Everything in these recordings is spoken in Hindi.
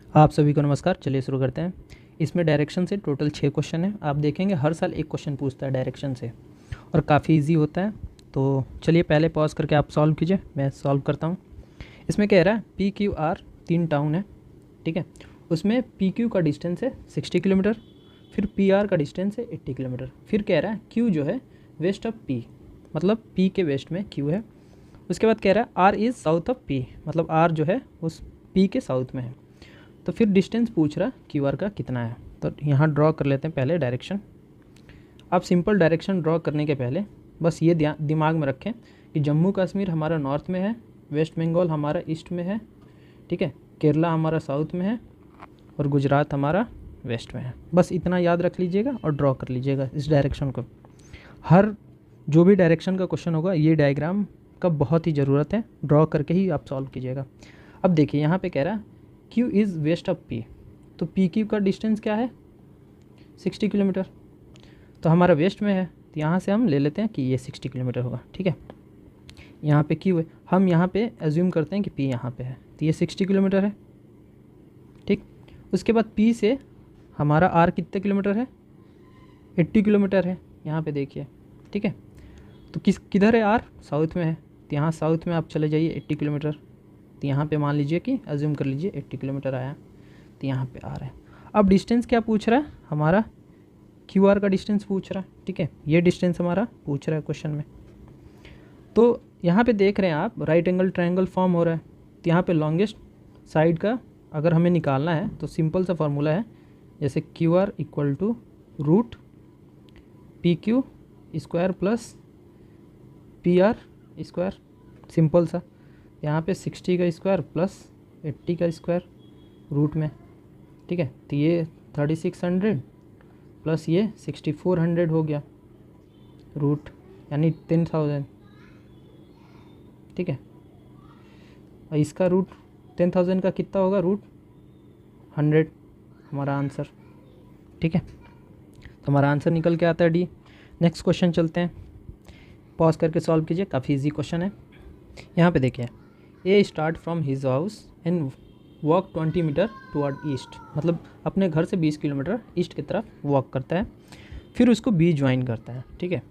आप सभी को नमस्कार। चलिए शुरू करते हैं। इसमें डायरेक्शन से टोटल 6 क्वेश्चन हैं। आप देखेंगे हर साल एक क्वेश्चन पूछता है डायरेक्शन से और काफ़ी इजी होता है। तो चलिए पहले पॉज करके आप सॉल्व कीजिए, मैं सॉल्व करता हूँ। इसमें कह रहा है PQR 3 टाउन है, ठीक है। उसमें PQ का डिस्टेंस है 60 किलोमीटर, फिर PR का डिस्टेंस है 80 किलोमीटर। फिर कह रहा है Q जो है वेस्ट ऑफ P, मतलब P के वेस्ट में Q है। उसके बाद कह रहा है R is south of P, मतलब R जो है उस P के साउथ में है। तो फिर डिस्टेंस पूछ रहा क्यू आर का कितना है। तो यहाँ ड्रॉ कर लेते हैं पहले डायरेक्शन। आप सिंपल डायरेक्शन ड्रॉ करने के पहले बस ये दिमाग में रखें कि जम्मू कश्मीर हमारा नॉर्थ में है, वेस्ट बंगाल हमारा ईस्ट में है, ठीक है, केरला हमारा साउथ में है और गुजरात हमारा वेस्ट में है। बस इतना याद रख लीजिएगा और ड्रॉ कर लीजिएगा इस डायरेक्शन को। हर जो भी डायरेक्शन का क्वेश्चन होगा ये डायग्राम का बहुत ही ज़रूरत है, ड्रॉ करके ही आप सॉल्व कीजिएगा। अब देखिए यहाँ पे कह रहा है Q is west of P, तो PQ का डिस्टेंस क्या है 60 किलोमीटर, तो हमारा वेस्ट में है, तो यहाँ से हम ले लेते हैं कि ये 60 किलोमीटर होगा, ठीक है। यहाँ पे Q है, हम यहाँ पे एज्यूम करते हैं कि P यहाँ पे है, तो ये 60 किलोमीटर है, ठीक। उसके बाद P से हमारा R कितने किलोमीटर है 80 किलोमीटर है, यहाँ पे देखिए, ठीक है। तो किधर है R, साउथ में है, तो यहाँ साउथ में आप चले जाइए 80 किलोमीटर, तो यहाँ पे मान लीजिए कि एज्यूम कर लीजिए 80 किलोमीटर आया, तो यहाँ पे आ रहा है। अब डिस्टेंस क्या पूछ रहा है, हमारा QR का डिस्टेंस पूछ रहा है, ठीक है। ये डिस्टेंस हमारा पूछ रहा है क्वेश्चन में। तो यहाँ पे देख रहे हैं आप राइट एंगल ट्रायंगल फॉर्म हो रहा है, तो यहाँ पे लॉन्गेस्ट साइड का अगर हमें निकालना है तो सिंपल सा फार्मूला है, जैसे QR equal to root PQ square plus PR square, simple सा। यहाँ पे 60 का स्क्वायर प्लस 80 का स्क्वायर रूट में, ठीक है। तो ये 3600 प्लस ये 6400 हो गया रूट, यानी 10,000, ठीक है। और इसका रूट 10,000 का कितना होगा, रूट 100, हमारा आंसर, ठीक है। तो हमारा आंसर निकल के आता है D। नेक्स्ट क्वेश्चन चलते हैं, पॉज करके सॉल्व कीजिए, काफ़ी इजी क्वेश्चन है। यहाँ पे देखिए A start from his house and walk 20 meter toward east, मतलब अपने घर से 20 किलोमीटर ईस्ट की तरफ वॉक करता है। फिर उसको बी ज्वाइन करता है, ठीक है।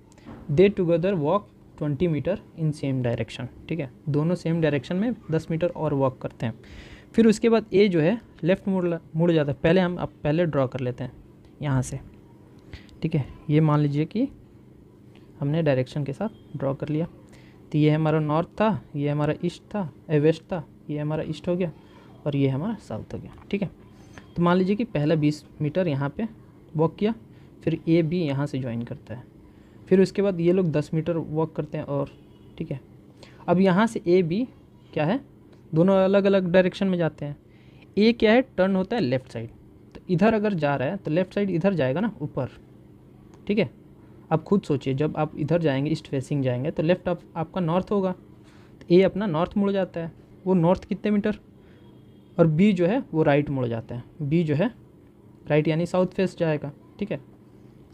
They together walk 20 meter in same direction, ठीक है। दोनों सेम डायरेक्शन में 10 मीटर और वॉक करते हैं। फिर उसके बाद ए जो है लेफ़्ट मुड़ जाता है। पहले हम अब पहले ड्रॉ कर लेते हैं यहाँ से, ठीक है। ये मान लीजिए कि हमने डायरेक्शन के साथ ड्रॉ कर लिया। तो ये हमारा नॉर्थ था, ये हमारा ईस्ट था, वेस्ट था, ये हमारा ईस्ट हो गया और ये हमारा साउथ हो गया, ठीक है। तो मान लीजिए कि पहला 20 मीटर यहाँ पे वॉक किया, फिर ए बी यहाँ से ज्वाइन करता है, फिर उसके बाद ये लोग 10 मीटर वॉक करते हैं और, ठीक है। अब यहाँ से ए बी क्या है, दोनों अलग अलग डायरेक्शन में जाते हैं। ए क्या है, टर्न होता है लेफ़्ट साइड, तो इधर अगर जा रहा है तो लेफ़्ट साइड इधर जाएगा ना ऊपर, ठीक है। आप खुद सोचिए, जब आप इधर जाएंगे ईस्ट फेसिंग जाएंगे तो लेफ़्ट आपका नॉर्थ होगा, तो ए अपना नॉर्थ मुड़ जाता है, वो नॉर्थ कितने मीटर, और बी जो है वो राइट मुड़ जाता है, बी जो है राइट यानी साउथ फेस जाएगा, ठीक है,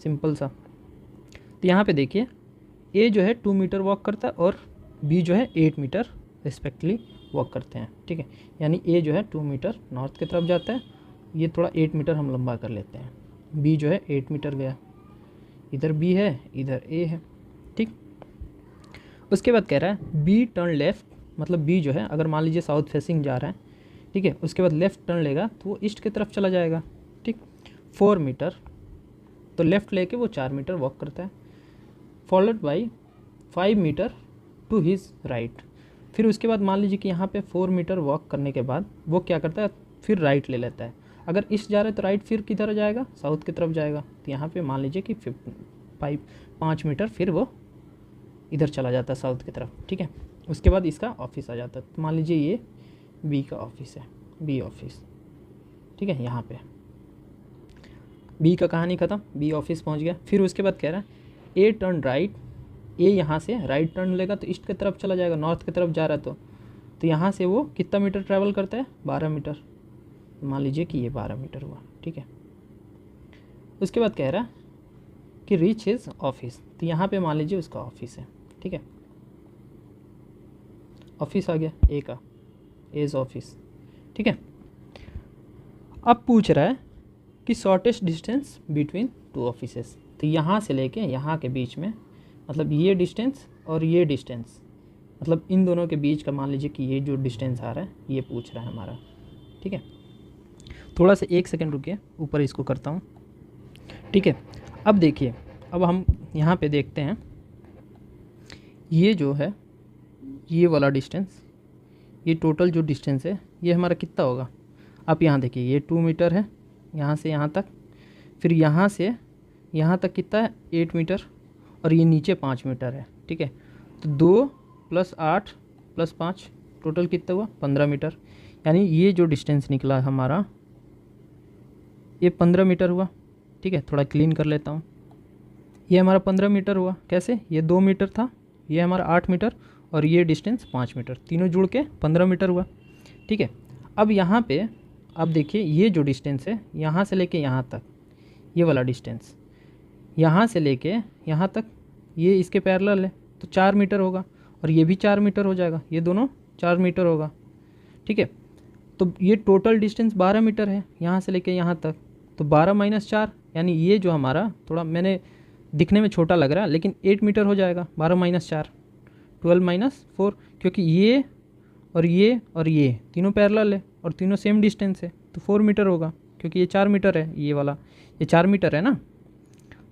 सिंपल सा। तो यहाँ पे देखिए ए जो है 2 मीटर वॉक करता है और बी जो है 8 मीटर रिस्पेक्टली वॉक करते हैं, ठीक है। यानी ए जो है 2 मीटर नॉर्थ की तरफ जाता है, ये थोड़ा 8 मीटर हम लंबा कर लेते हैं, बी जो है 8 मीटर गया, इधर बी है इधर ए है, ठीक। उसके बाद कह रहा है बी टर्न लेफ़्ट, मतलब बी जो है अगर मान लीजिए साउथ फेसिंग जा रहा है, ठीक है, उसके बाद लेफ़्ट टर्न लेगा तो वो ईस्ट की तरफ चला जाएगा, ठीक। 4 मीटर, तो लेफ़्ट लेके वो 4 मीटर वॉक करता है, followed by 5 meter to his right. फिर उसके बाद मान लीजिए कि यहाँ पे 4 मीटर वॉक करने के बाद वो क्या करता है, फिर राइट ले लेता है। अगर ईस्ट जा रहा है तो राइट फिर किधर जाएगा, साउथ की तरफ जाएगा, तो यहाँ पे मान लीजिए कि 5 मीटर फिर वो इधर चला जाता है साउथ की तरफ, ठीक है। उसके बाद इसका ऑफिस आ जाता है, तो मान लीजिए ये बी का ऑफिस है, बी ऑफिस, ठीक है। यहाँ पे बी का कहानी ख़त्म, बी ऑफिस पहुँच गया। फिर उसके बाद कह रहा है ए टर्न राइट, ए यहाँ से राइट टर्न लेगा तो ईस्ट की तरफ चला जाएगा, नॉर्थ की तरफ जा रहा है तो यहाँ से वो कितना मीटर ट्रैवल करता है, 12 मीटर, मान लीजिए कि ये 12 मीटर हुआ, ठीक है। उसके बाद कह रहा है कि रीच हिज ऑफिस, तो यहाँ पे मान लीजिए उसका ऑफिस है, ठीक है। ऑफिस आ गया ए का, एज ऑफिस, ठीक है। अब पूछ रहा है कि shortest distance between two offices. तो यहाँ से लेके यहाँ के बीच में, मतलब ये डिस्टेंस और ये डिस्टेंस, मतलब इन दोनों के बीच का मान लीजिए कि ये जो डिस्टेंस आ रहा है ये पूछ रहा है हमारा। ठीक है, थोड़ा सा 1 सेकेंड रुकिए, ऊपर इसको करता हूँ। ठीक है, अब देखिए, अब हम यहाँ पे देखते हैं, ये जो है ये वाला डिस्टेंस, ये टोटल जो डिस्टेंस है ये हमारा कितना होगा। आप यहाँ देखिए, ये 2 मीटर है यहाँ से यहाँ तक, फिर यहाँ से यहाँ तक कितना है 8 मीटर, और ये नीचे 5 मीटर है। ठीक है, तो 2 + 8 + 5 टोटल कितना हुआ 15 मीटर। यानी ये जो डिस्टेंस निकला हमारा ये 15 मीटर हुआ। ठीक है, थोड़ा क्लीन कर लेता हूँ। ये हमारा 15 मीटर हुआ। कैसे, ये 2 मीटर था, ये हमारा 8 मीटर, और ये डिस्टेंस 5 मीटर, तीनों जुड़ के 15 मीटर हुआ। ठीक है, अब यहाँ पे आप देखिए, ये जो डिस्टेंस है यहाँ से लेके यहाँ तक, ये वाला डिस्टेंस यहाँ से लेके यहाँ तक, ये इसके पैरेलल है, तो 4 मीटर होगा, और ये भी 4 मीटर हो जाएगा, ये दोनों 4 मीटर होगा। ठीक है, तो ये टोटल डिस्टेंस 12 मीटर है यहाँ से लेके यहाँ तक, तो 12 - 4, यानी ये जो हमारा, थोड़ा मैंने दिखने में छोटा लग रहा है लेकिन 8 मीटर हो जाएगा। 12 - 4 12 - 4, क्योंकि ये और ये तीनों पैरेलल है और तीनों सेम डिस्टेंस है, तो 4 मीटर होगा, क्योंकि ये 4 मीटर है, ये वाला ये 4 मीटर है ना,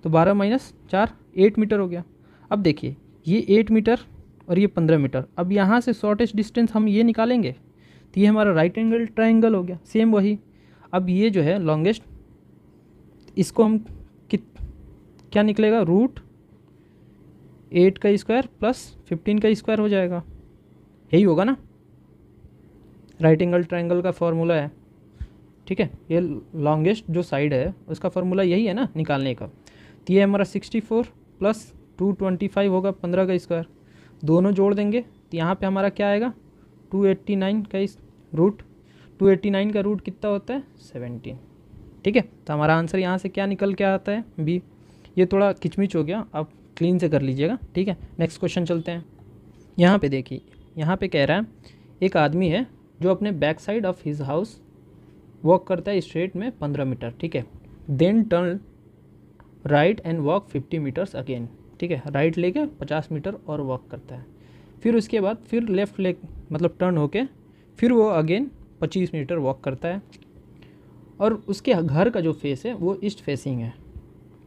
तो 12 - 4 8 मीटर हो गया। अब देखिए, ये 8 मीटर और ये 15 मीटर। अब यहाँ से शॉर्टेस्ट डिस्टेंस हम ये निकालेंगे, तो ये हमारा राइट एंगल ट्रायंगल हो गया, सेम वही। अब ये जो है लॉन्गेस्ट, इसको हम क्या निकलेगा, √8 का स्क्वायर + 15 का स्क्वायर हो जाएगा, यही होगा ना, राइट एंगल ट्रायंगल का फॉर्मूला है। ठीक है, ये लॉन्गेस्ट जो साइड है उसका फॉर्मूला यही है ना निकालने का। तो ये हमारा 64 + 225 होगा 15 का स्क्वायर, दोनों जोड़ देंगे तो यहाँ पे हमारा क्या आएगा 289 का रूट। 289 का रूट कितना होता है 17। ठीक है, तो हमारा आंसर यहाँ से क्या निकल के आता है बी। ये थोड़ा किचमिच हो गया, आप क्लीन से कर लीजिएगा। ठीक है, नेक्स्ट क्वेश्चन चलते हैं। यहाँ पे देखिए, यहाँ पे कह रहा है एक आदमी है जो अपने back side of his house walk करता है स्ट्रेट में 15 मीटर। ठीक है, then turn right and walk 50 meters again. ठीक है, राइट लेके 50 मीटर और वॉक करता है, फिर उसके बाद फिर लेफ़्ट लेग मतलब टर्न होके फिर वो अगेन 25 मीटर वॉक करता है, और उसके घर का जो फेस है वो ईस्ट फेसिंग है।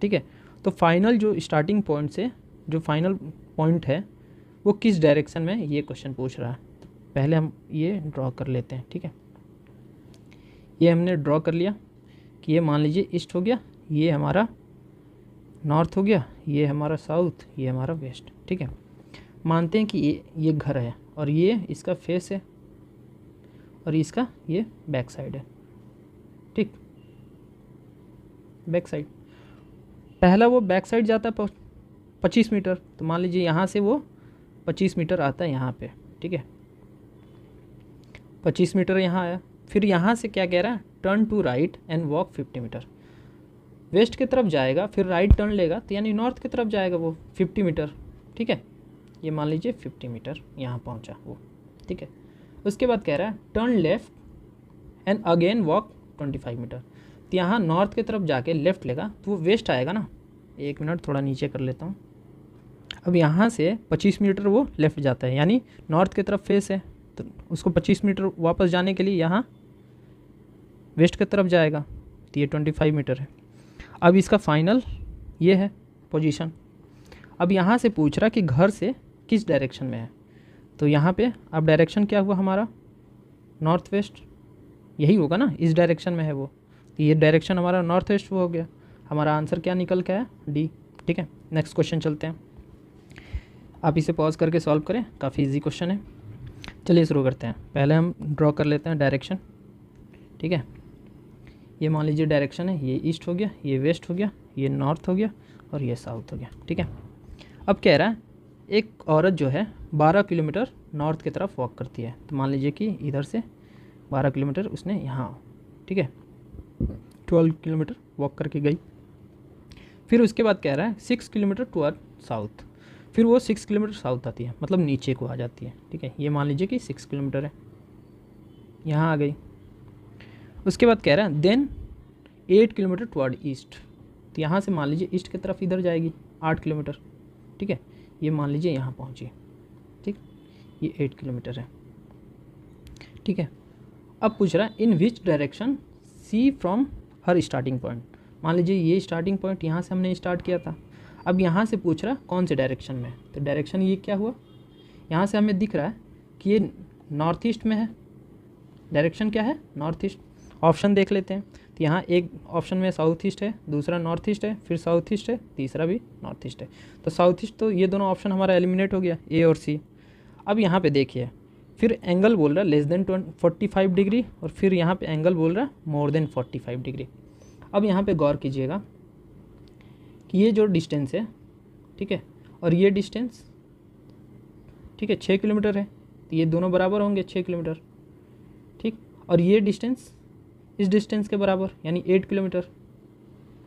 ठीक है, तो फाइनल जो स्टार्टिंग पॉइंट से जो फाइनल पॉइंट है वो किस डायरेक्शन में, ये क्वेश्चन पूछ रहा है। तो पहले हम ये ड्रॉ कर लेते हैं। ठीक है, ये हमने ड्रॉ कर लिया कि ये मान लीजिए ईस्ट हो गया, ये हमारा नॉर्थ हो गया, ये हमारा साउथ, ये हमारा वेस्ट। ठीक है, मानते हैं कि ये घर है और ये इसका फेस है और इसका ये बैक साइड है। ठीक, बैक साइड, पहला वो बैक साइड जाता है 25 मीटर, तो मान लीजिए यहाँ से वो 25 मीटर आता है यहाँ पे। ठीक है, 25 मीटर यहाँ आया, फिर यहाँ से क्या कह रहा है turn to right and walk 50 meter, west की तरफ जाएगा, फिर राइट टर्न लेगा तो यानी नॉर्थ की तरफ जाएगा वो 50 मीटर। ठीक है, ये मान लीजिए 50 मीटर यहाँ पहुँचा वो। ठीक है, उसके बाद कह रहा है turn left and again walk 25 meter, तो यहाँ नॉर्थ की तरफ जाके लेफ़्ट लेगा तो वो वेस्ट आएगा ना। 1 मिनट थोड़ा नीचे कर लेता हूँ। अब यहाँ से 25 मीटर वो लेफ़्ट जाता है, यानी नॉर्थ की तरफ फेस है, तो उसको 25 मीटर वापस जाने के लिए यहाँ वेस्ट की तरफ जाएगा, तो ये 25 मीटर है। अब इसका फाइनल ये है पोजीशन। अब यहाँ से पूछ रहा कि घर से किस डायरेक्शन में है, तो यहाँ पे अब डायरेक्शन क्या हुआ हमारा नॉर्थ वेस्ट, यही होगा ना, इस डायरेक्शन में है वो, तो ये डायरेक्शन हमारा नॉर्थ वेस्ट वो हो गया। हमारा आंसर क्या निकल के है डी। ठीक है, नेक्स्ट क्वेश्चन चलते हैं। आप इसे पॉज करके सॉल्व करें, काफ़ी इजी क्वेश्चन है। चलिए शुरू करते हैं। पहले हम ड्रॉ कर लेते हैं डायरेक्शन। ठीक है, ये मान लीजिए डायरेक्शन है, ये ईस्ट हो गया, ये वेस्ट हो गया, ये नॉर्थ हो गया और ये साउथ हो गया। ठीक है, अब कह रहा है एक औरत जो है 12 किलोमीटर नॉर्थ की तरफ वॉक करती है, तो मान लीजिए कि इधर से 12 किलोमीटर उसने यहाँ, ठीक है 12 किलोमीटर वॉक करके गई। फिर उसके बाद कह रहा है 6 किलोमीटर टुवर्ड साउथ, फिर वो 6 किलोमीटर साउथ आती है, मतलब नीचे को आ जाती है। ठीक है, ये मान लीजिए कि 6 किलोमीटर है, यहाँ आ गई। उसके बाद कह रहा है देन 8 किलोमीटर टुवर्ड ईस्ट। तो यहाँ से मान लीजिए ईस्ट की तरफ इधर जाएगी 8 किलोमीटर, ठीक है। ये मान लीजिए यहाँ पहुँची, ठीक, ये 8 किलोमीटर है, ठीक है। अब पूछ रहा है in which direction C from her starting point. मान लीजिए ये स्टार्टिंग पॉइंट यहाँ से हमने स्टार्ट किया था, अब यहाँ से पूछ रहा है कौन से डायरेक्शन में। तो डायरेक्शन ये क्या हुआ, यहाँ से हमें दिख रहा है कि ये नॉर्थ ईस्ट में है। डायरेक्शन क्या है, नॉर्थ ईस्ट। ऑप्शन देख लेते हैं। तो यहाँ एक ऑप्शन में साउथ ईस्ट है, दूसरा नॉर्थ ईस्ट है, फिर साउथ ईस्ट है, तीसरा भी नॉर्थ ईस्ट है। तो साउथ ईस्ट, तो ये दोनों ऑप्शन हमारा एलिमिनेट हो गया, ए और सी। अब यहाँ पे देखिए फिर एंगल बोल रहा है लेस देन 45 डिग्री, और फिर यहाँ पे एंगल बोल रहा है मोर देन 45 डिग्री। अब यहाँ पे गौर कीजिएगा कि ये जो डिस्टेंस है, ठीक है, और ये डिस्टेंस, ठीक है, 6 किलोमीटर है। तो ये दोनों बराबर होंगे 6 किलोमीटर, ठीक। और ये डिस्टेंस इस डिस्टेंस के बराबर यानी 8 किलोमीटर,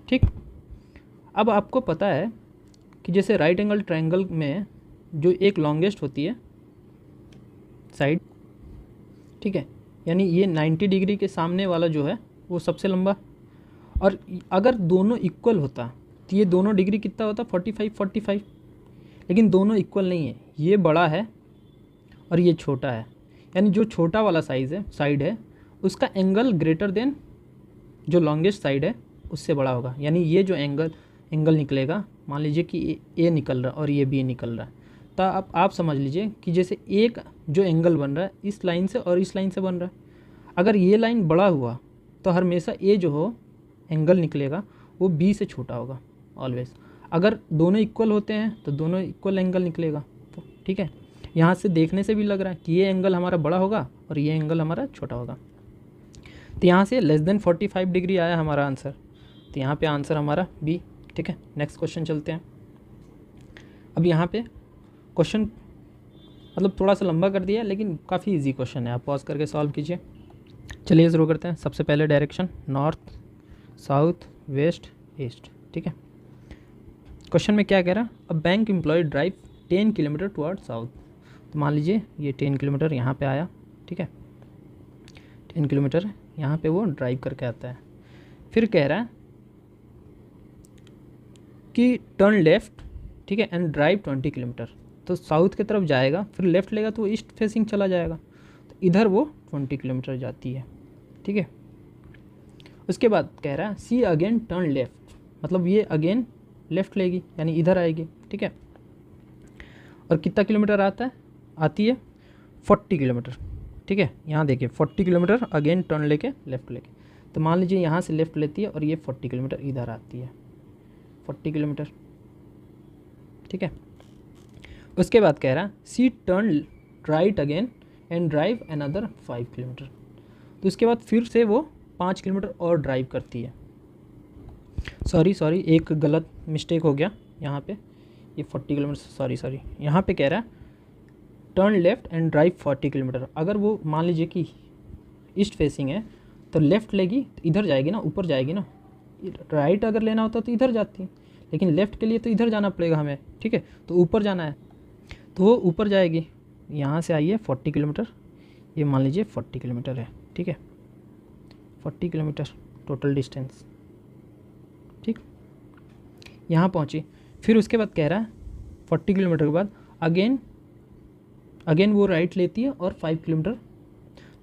ठीक। अब आपको पता है कि जैसे राइट एंगल ट्रायंगल में जो एक लॉन्गेस्ट होती है साइड, ठीक है, यानी ये 90 डिग्री के सामने वाला जो है वो सबसे लंबा। और अगर दोनों इक्वल होता तो ये दोनों डिग्री कितना होता, 45। लेकिन दोनों इक्वल नहीं है, ये बड़ा है और ये छोटा है। यानी जो छोटा वाला साइड है उसका एंगल ग्रेटर देन जो लॉन्गेस्ट साइड है उससे बड़ा होगा। यानी ये जो एंगल निकलेगा, मान लीजिए कि ए निकल रहा है और ये बी निकल रहा है, तो आप समझ लीजिए कि जैसे एक जो एंगल बन रहा है इस लाइन से और इस लाइन से बन रहा है। अगर ये लाइन बड़ा हुआ तो हमेशा ए जो हो एंगल निकलेगा वो बी से छोटा होगा ऑलवेज। अगर दोनों इक्वल होते हैं तो दोनों इक्वल एंगल निकलेगा, तो ठीक है। यहाँ से देखने से भी लग रहा है कि ये एंगल हमारा बड़ा होगा और ये एंगल हमारा छोटा होगा। तो यहाँ से लेस देन 45 डिग्री आया हमारा आंसर। तो यहाँ पे आंसर हमारा बी, ठीक है। नेक्स्ट क्वेश्चन चलते हैं। अब यहाँ पे क्वेश्चन मतलब थोड़ा सा लंबा कर दिया लेकिन काफ़ी इजी क्वेश्चन है, आप पॉज करके सॉल्व कीजिए। चलिए शुरू करते हैं। सबसे पहले direction north, south, west, east, ठीक है। क्वेश्चन में क्या कह रहा है, a bank employ drive 10 kilometer toward south. तो मान लीजिए ये 10 किलोमीटर यहाँ पे आया, ठीक है, 10 किलोमीटर यहाँ पे वो ड्राइव करके आता है। फिर कह रहा है कि टर्न लेफ्ट, ठीक है, एंड ड्राइव 20 किलोमीटर। तो साउथ की तरफ जाएगा, फिर लेफ़्ट लेगा तो वो ईस्ट फेसिंग चला जाएगा, तो इधर वो 20 किलोमीटर जाती है, ठीक है। उसके बाद कह रहा है सी अगेन टर्न लेफ्ट, मतलब ये अगेन लेफ़्ट लेगी यानी इधर आएगी, ठीक है। और कितना किलोमीटर आती है 40 किलोमीटर, ठीक है। यहाँ देखिए 40 किलोमीटर अगेन टर्न लेके लेफ़्ट लेके। तो मान लीजिए यहाँ से लेफ़्ट लेती है और ये 40 किलोमीटर इधर आती है, 40 किलोमीटर, ठीक है। उसके बाद कह रहा है C turn right again and drive another 5 kilometer. तो उसके बाद फिर से वो 5 किलोमीटर और ड्राइव करती है। सॉरी एक गलत मिस्टेक हो गया यहाँ पे, ये 40 किलोमीटर सॉरी यहाँ पे कह रहा है turn left and drive 40 kilometre. अगर वो मान लीजिए कि ईस्ट फेसिंग है तो लेफ़्ट लेगी तो इधर जाएगी ना, ऊपर जाएगी ना। राइट अगर लेना होता तो इधर जाती, लेकिन लेफ़्ट के लिए तो इधर जाना पड़ेगा हमें, ठीक है। तो ऊपर जाना है तो वो ऊपर जाएगी। यहाँ से आई है 40 किलोमीटर, ये मान लीजिए 40 किलोमीटर है, ठीक है, 40 किलोमीटर टोटल डिस्टेंस, ठीक। यहाँ पहुँची, फिर उसके बाद कह रहा है 40 किलोमीटर के बाद अगेन वो राइट लेती है और 5 किलोमीटर।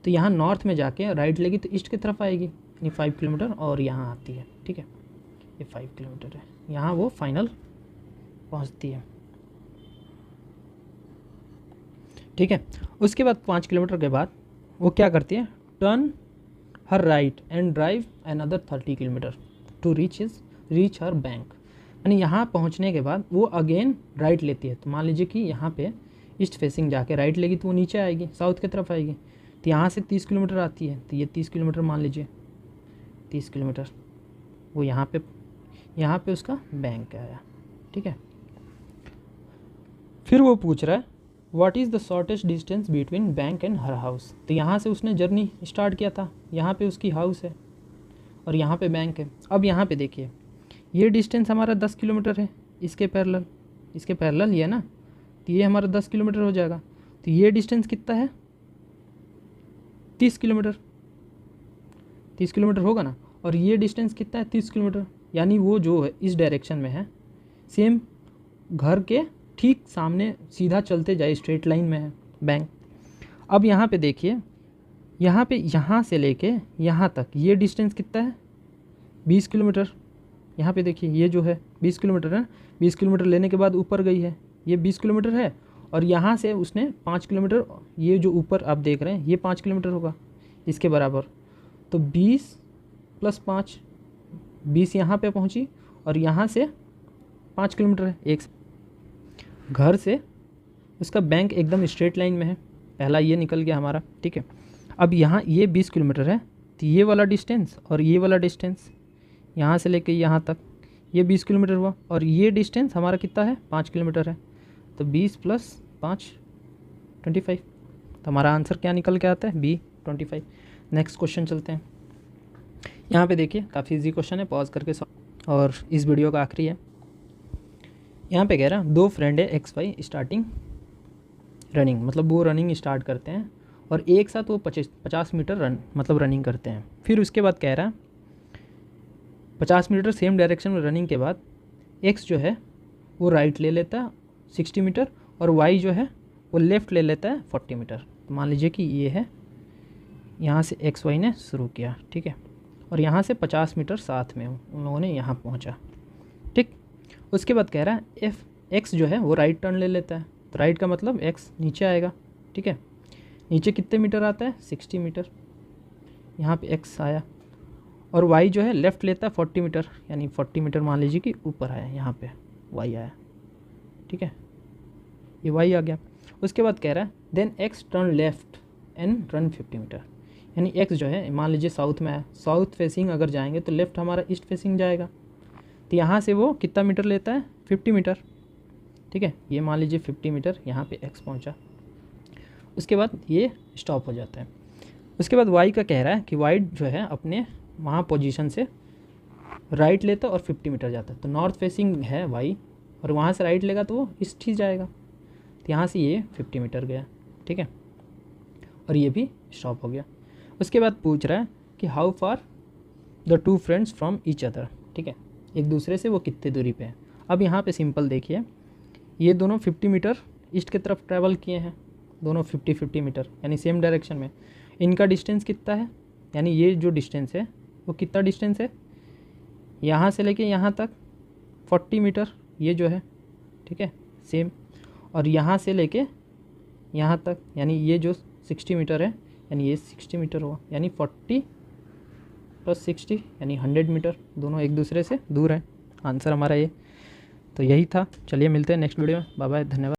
तो यहाँ नॉर्थ में जाके राइट लेगी तो ईस्ट की तरफ आएगी यानी 5 किलोमीटर और यहाँ आती है, ठीक है। ये 5 किलोमीटर है, यहाँ वो फाइनल पहुँचती है, ठीक है। उसके बाद 5 किलोमीटर के बाद वो क्या करती है, turn her right and drive another 30 kilometer to reach her bank. यानी यहाँ पहुँचने के बाद वो अगेन राइट लेती है। तो मान लीजिए कि यहाँ पे ईस्ट फेसिंग जाके राइट लेगी तो वो नीचे आएगी, साउथ की तरफ आएगी। तो यहाँ से 30 किलोमीटर आती है, तो ये 30 किलोमीटर मान लीजिए 30 किलोमीटर वो यहाँ पे उसका बैंक आया, ठीक है। फिर वो पूछ रहा है what is the shortest distance between bank and her house. तो यहाँ से उसने जर्नी स्टार्ट किया था, यहाँ पे उसकी हाउस है और यहाँ पे बैंक है। अब यहाँ पे देखिए ये डिस्टेंस हमारा 10 किलोमीटर है, इसके पैरेलल ये है ना, तो ये हमारा 10 किलोमीटर हो जाएगा। तो ये डिस्टेंस कितना है 30 किलोमीटर। 30 किलोमीटर होगा ना, और ये डिस्टेंस कितना है 30 किलोमीटर, यानी वो जो है इस डायरेक्शन में है, सेम घर के ठीक सामने सीधा चलते जाए स्ट्रेट लाइन में है बैंक। अब यहाँ पे देखिए, यहाँ पे यहाँ से लेके यहाँ तक ये डिस्टेंस कितना है 20 किलोमीटर। यहाँ पे देखिए ये जो है 20 किलोमीटर है, 20 किलोमीटर लेने के बाद ऊपर गई है, ये 20 किलोमीटर है, और यहाँ से उसने 5 किलोमीटर, ये जो ऊपर आप देख रहे हैं ये 5 किलोमीटर होगा इसके बराबर। तो 20 + 5, 20 यहाँ पे पहुँची, और यहाँ से 5 किलोमीटर है। एक घर से उसका बैंक एकदम स्ट्रेट लाइन में है, पहला ये निकल गया हमारा, ठीक है। अब यहाँ ये 20 किलोमीटर है, तो ये वाला डिस्टेंस और ये वाला डिस्टेंस यहाँ से लेके यहाँ तक ये 20 किलोमीटर हुआ, और ये डिस्टेंस हमारा कितना है 5 किलोमीटर है। तो 20 + 5 25। तो हमारा आंसर क्या निकल के आता है B 25। नेक्स्ट क्वेश्चन चलते हैं। यहाँ पे देखिए काफ़ी इजी क्वेश्चन है, पॉज करके और इस वीडियो का आखिरी है। यहाँ पे कह रहा है 2 फ्रेंड है XY स्टार्टिंग रनिंग, मतलब वो रनिंग स्टार्ट करते हैं और एक साथ वो 50 मीटर रनिंग करते हैं। फिर उसके बाद कह रहा है 50 मीटर सेम डायरेक्शन में रनिंग के बाद X जो है वो राइट ले लेता है 60 मीटर, और Y जो है वो लेफ़्ट ले लेता है 40 मीटर। तो मान लीजिए कि ये है, यहाँ से XY ने शुरू किया, ठीक है, और यहाँ से 50 मीटर साथ में उन लोगों ने यहाँ पहुँचा, ठीक। उसके बाद कह रहा है X जो है वो राइट टर्न ले लेता है, तो राइट का मतलब X नीचे आएगा, ठीक है। नीचे कितने मीटर आता है 60 मीटर, यहाँ पे X आया, और Y जो है लेफ़्ट लेता है 40 मीटर, यानी 40 मीटर मान लीजिए कि ऊपर आया, यहाँ पे Y आया, ठीक है, ये Y आ गया। उसके बाद कह रहा है then X turn left and run 50 meter, यानी X जो है मान लीजिए साउथ में है, साउथ फेसिंग अगर जाएंगे तो लेफ़्ट हमारा ईस्ट फेसिंग जाएगा, तो यहाँ से वो कितना मीटर लेता है 50 मीटर, ठीक है। ये मान लीजिए 50 मीटर यहाँ पे X पहुँचा, उसके बाद ये स्टॉप हो जाता है। उसके बाद Y का कह रहा है कि Y जो है अपने वहाँ पोजीशन से राइट लेता और 50 मीटर जाता है, तो नॉर्थ फेसिंग है Y, और वहाँ से राइट लेगा तो वो ईस्ट ही जाएगा, तो यहाँ से ये 50 मीटर गया, ठीक है, और ये भी स्टॉप हो गया। उसके बाद पूछ रहा है कि how far the 2 friends from each other, ठीक है, एक दूसरे से वो कितने दूरी पे हैं। अब यहाँ पे सिंपल देखिए, ये दोनों 50 मीटर ईस्ट की तरफ ट्रैवल किए हैं, दोनों 50 मीटर यानी सेम डायरेक्शन में। इनका डिस्टेंस कितना है, यानी ये जो डिस्टेंस है वो कितना डिस्टेंस है, यहाँ से लेके यहाँ तक 40 मीटर ये जो है, ठीक है, सेम, और यहाँ से लेके यहाँ तक यानी ये जो 60 मीटर है, यानी ये 60 मीटर हुआ, यानी 40 + 60 यानी 100 मीटर, दोनों एक दूसरे से दूर हैं। आंसर हमारा ये। तो यही था, चलिए मिलते हैं नेक्स्ट वीडियो में, बाय बाय, धन्यवाद।